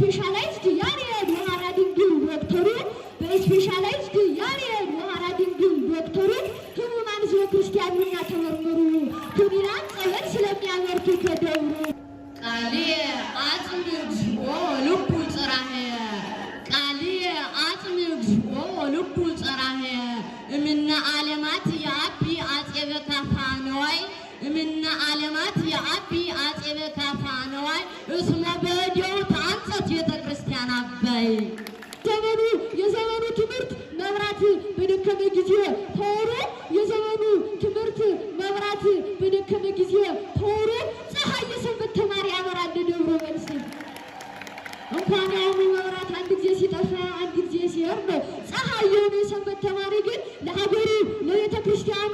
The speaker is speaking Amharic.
በስፔሻላይዝድ ያሬድ ወሃራ ድንግል ዶክተሩ በስፔሻላይዝድ ያሬድ ወሃራ ድንግል ዶክተሩ ህሙማን ህዝበ ክርስቲያኑና ተመርምሩ ክኒናን ጸበል ስለሚያመርቱ ከደብሩ ቃልየ አጽም እግዚኦ ልቡ ጽራሄ ቃልየ አጽም እግዚኦ ልቡ ጽራሄ እምነ ዓለማት የአቢ አፄ በካፋ ነዋይ እምነ ዓለማት የአቢ አፄ በካፋ ነዋይ እስመ በዲው ታንጸት ቤተ ክርስቲያን አባይ ዘመኑ የዘመኑ ትምህርት መብራት በደከመ ጊዜ ተወሮ የዘመኑ ትምህርት መብራት በደከመ ጊዜ ተወሮ ፀሐይ የሰንበት ተማሪ ያበራል ደብረ መልስ እንኳን ያውኑ መብራት አንድ ጊዜ ሲጠፋ አንድ ጊዜ ሲሄድ ነው ፀሐይ የሆነ የሰንበት ተማሪ ግን ለሀገሩ ለቤተ ክርስቲያኑ